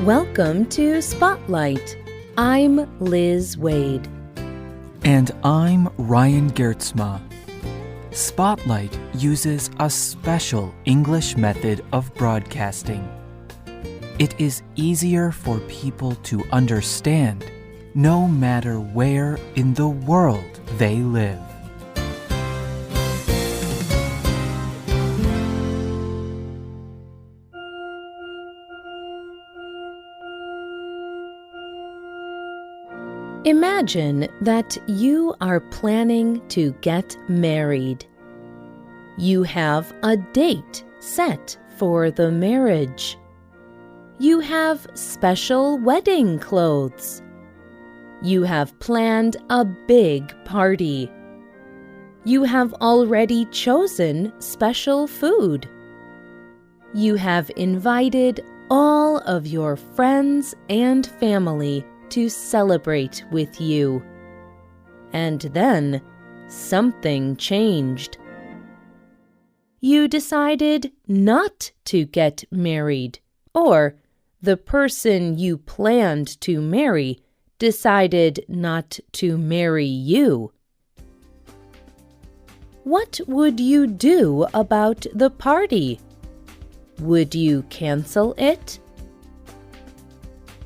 Welcome to Spotlight. I'm Liz Waid. And I'm Ryan Geertsma. Spotlight uses a special English method of broadcasting. It is easier for people to understand no matter where in the world they live. Imagine that you are planning to get married. You have a date set for the marriage. You have special wedding clothes. You have planned a big party. You have already chosen special food. You have invited all of your friends and family to celebrate with you. And then something changed. You decided not to get married, or the person you planned to marry decided not to marry you. What would you do about the party? Would you cancel it?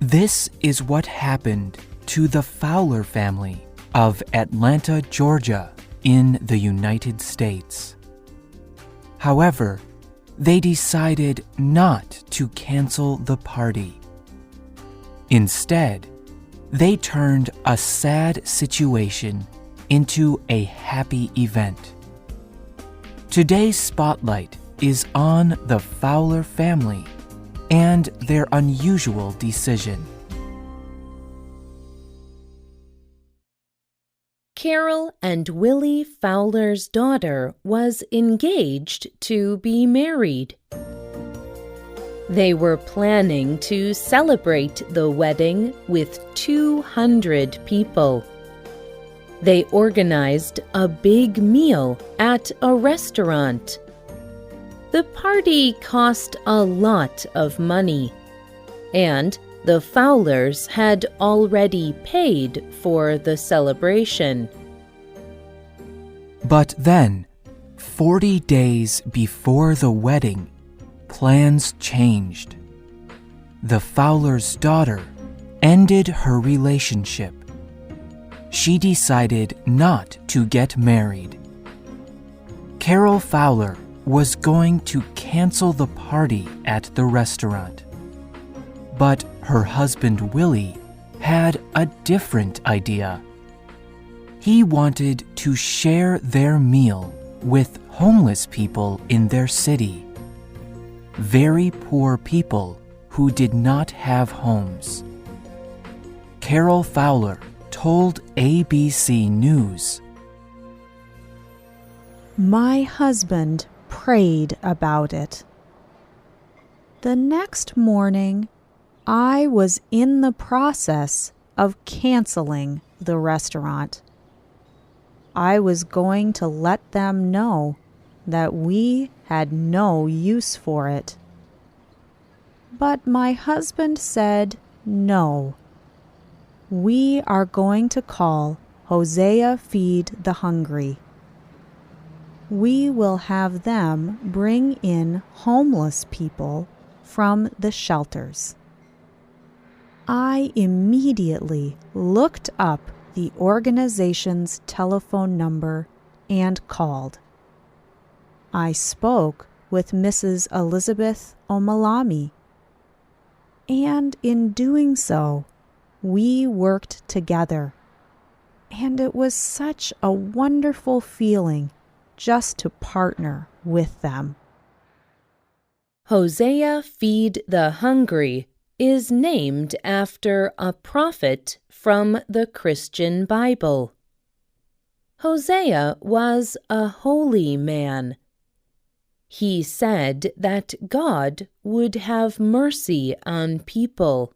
This is what happened to the Fowler family of Atlanta, Georgia, in the United States. However, they decided not to cancel the party. Instead, they turned a sad situation into a happy event. Today's spotlight is on the Fowler family and their unusual decision. Carol and Willie Fowler's daughter was engaged to be married. They were planning to celebrate the wedding with 200 people. They organized a big meal at a restaurant. The party cost a lot of money, and the Fowlers had already paid for the celebration. But then, 40 days before the wedding, plans changed. The Fowler's daughter ended her relationship. She decided not to get married. Carol Fowler was going to cancel the party at the restaurant. But her husband Willie had a different idea. He wanted to share their meal with homeless people in their city, very poor people who did not have homes. Carol Fowler told ABC News, "My husband prayed about it. The next morning, I was in the process of canceling the restaurant. I was going to let them know that we had no use for it. But my husband said no. We are going to call Hosea Feed the Hungry. We will have them bring in homeless people from the shelters." I immediately looked up the organization's telephone number and called. I spoke with Mrs. Elizabeth Omalami, and in doing so, we worked together. And it was such a wonderful feeling just to partner with them. Hosea Feed the Hungry is named after a prophet from the Christian Bible. Hosea was a holy man. He said that God would have mercy on people.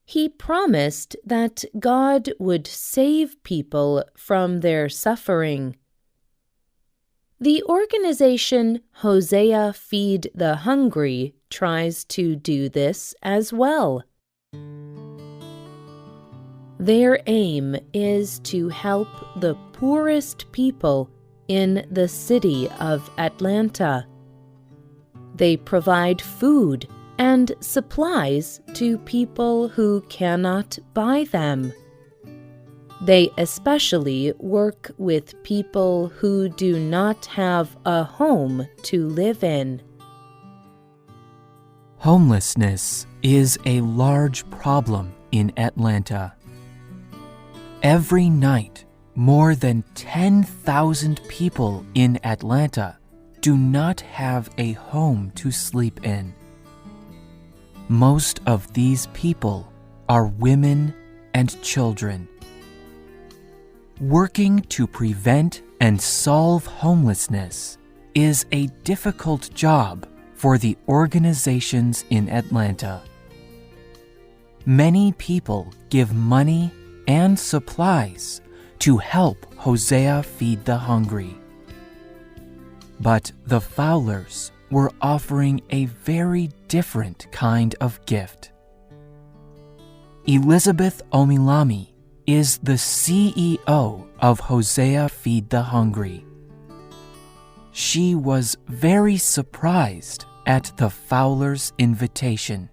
He promised that God would save people from their suffering. The organization Hosea Feed the Hungry tries to do this as well. Their aim is to help the poorest people in the city of Atlanta. They provide food and supplies to people who cannot buy them. They especially work with people who do not have a home to live in. Homelessness is a large problem in Atlanta. Every night, more than 10,000 people in Atlanta do not have a home to sleep in. Most of these people are women and children. Working to prevent and solve homelessness is a difficult job for the organizations in Atlanta. Many people give money and supplies to help Hosea feed the hungry. But the Fowlers were offering a very different kind of gift. Elizabeth Omilami is the CEO of Hosea Feed the Hungry. She was very surprised at the Fowlers' invitation.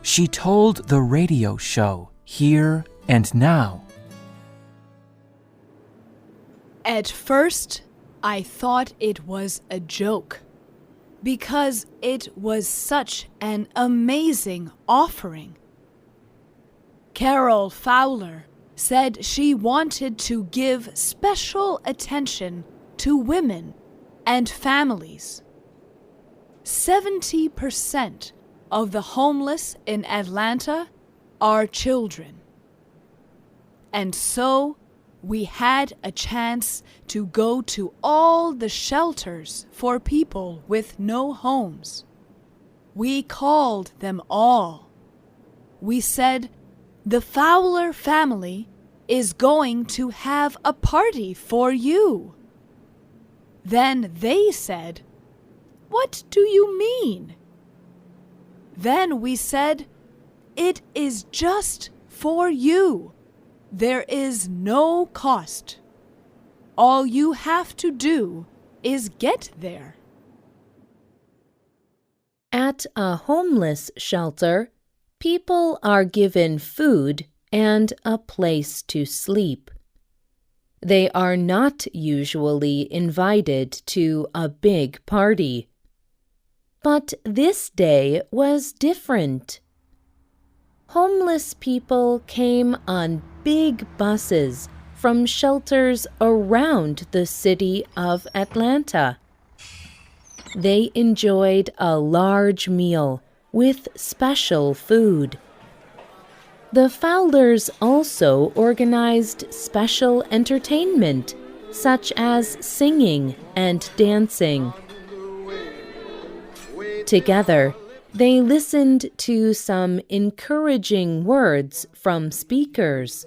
She told the radio show Here and Now, "At first, I thought it was a joke, because it was such an amazing offering. Carol Fowler said she wanted to give special attention to women and families. 70% of the homeless in Atlanta are children. And so we had a chance to go to all the shelters for people with no homes. We called them all. We said, 'The Fowler family is going to have a party for you.' Then they said, 'What do you mean?' Then we said, 'It is just for you. There is no cost. All you have to do is get there.'" At a homeless shelter, people are given food and a place to sleep. They are not usually invited to a big party. But this day was different. Homeless people came on big buses from shelters around the city of Atlanta. They enjoyed a large meal with special food. The Fowlers also organized special entertainment, such as singing and dancing. Together, they listened to some encouraging words from speakers.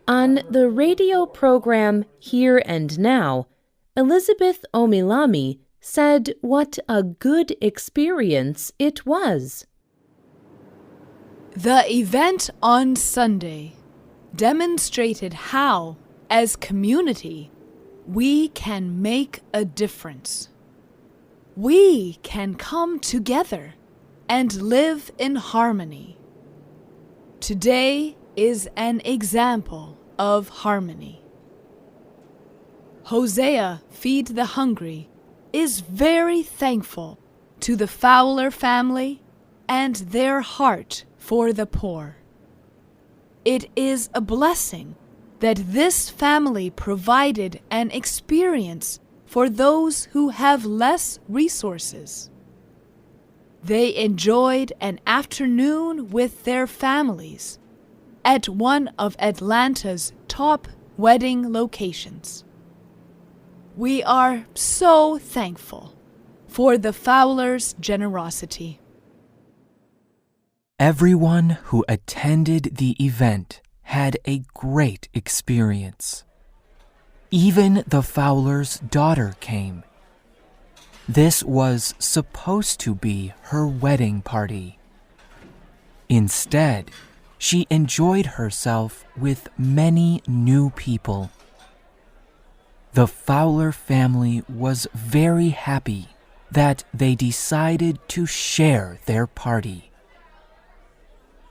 On the radio program Here and Now, Elizabeth Omilami said what a good experience it was. The event on Sunday demonstrated how, as community, we can make a difference. We can come together and live in harmony. Today is an example of harmony. Hosea Feed the Hungry is very thankful to the Fowler family and their heart for the poor. It is a blessing that this family provided an experience for those who have less resources. They enjoyed an afternoon with their families at one of Atlanta's top wedding locations. We are so thankful for the Fowlers' generosity. Everyone who attended the event had a great experience. Even the Fowlers' daughter came. This was supposed to be her wedding party. Instead, she enjoyed herself with many new people. The Fowler family was very happy that they decided to share their party.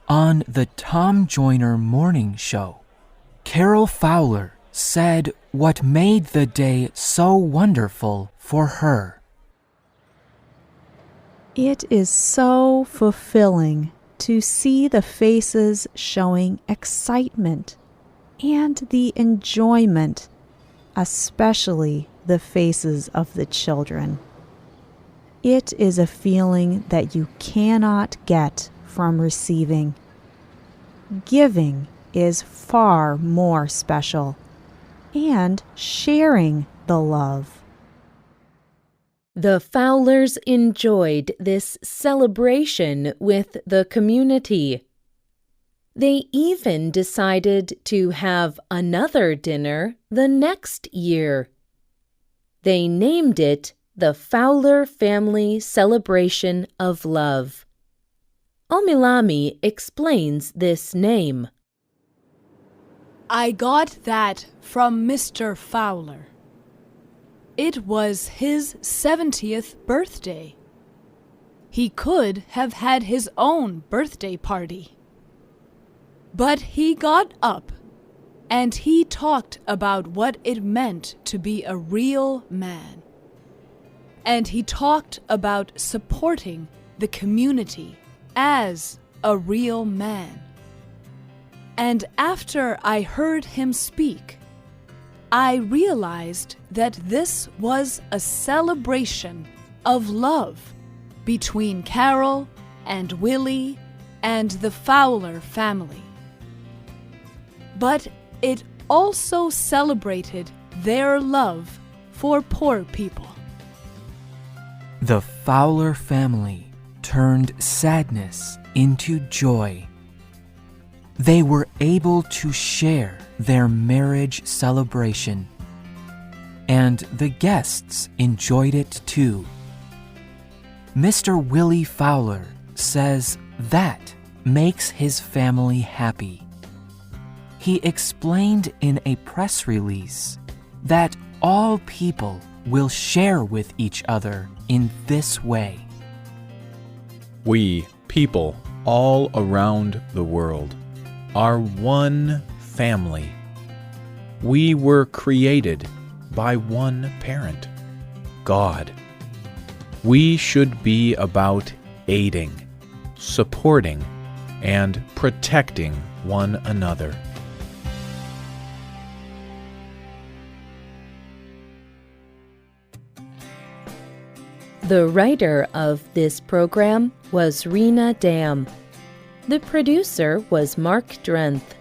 On the Tom Joyner morning show, Carol Fowler said what made the day so wonderful for her. It is so fulfilling to see the faces showing excitement and the enjoyment, especially the faces of the children. It is a feeling that you cannot get from receiving. Giving is far more special, and sharing the love. The Fowlers enjoyed this celebration with the community. They even decided to have another dinner the next year. They named it the Fowler Family Celebration of Love. Omilami explains this name. I got that from Mr. Fowler. It was his 70th birthday. He could have had his own birthday party. But he got up and he talked about what it meant to be a real man. And he talked about supporting the community as a real man. And after I heard him speak, I realized that this was a celebration of love between Carol and Willie and the Fowler family. But it also celebrated their love for poor people. The Fowler family turned sadness into joy. They were able to share their marriage celebration, and the guests enjoyed it too. Mr. Willie Fowler says that makes his family happy. He explained in a press release that all people will share with each other in this way. We, people all around the world, are one family. We were created by one parent, God. We should be about aiding, supporting, and protecting one another. The writer of this program was Rena Dam. The producer was Mark Drenth.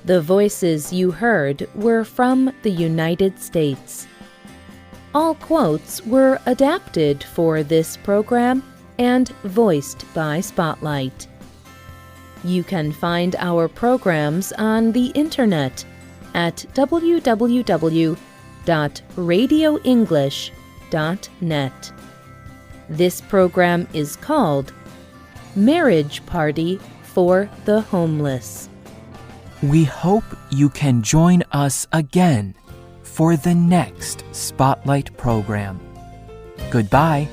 The voices you heard were from the United States. All quotes were adapted for this program and voiced by Spotlight. You can find our programs on the internet at www.radioenglish.net. This program is called Marriage Party for the Homeless. We hope you can join us again for the next Spotlight program. Goodbye.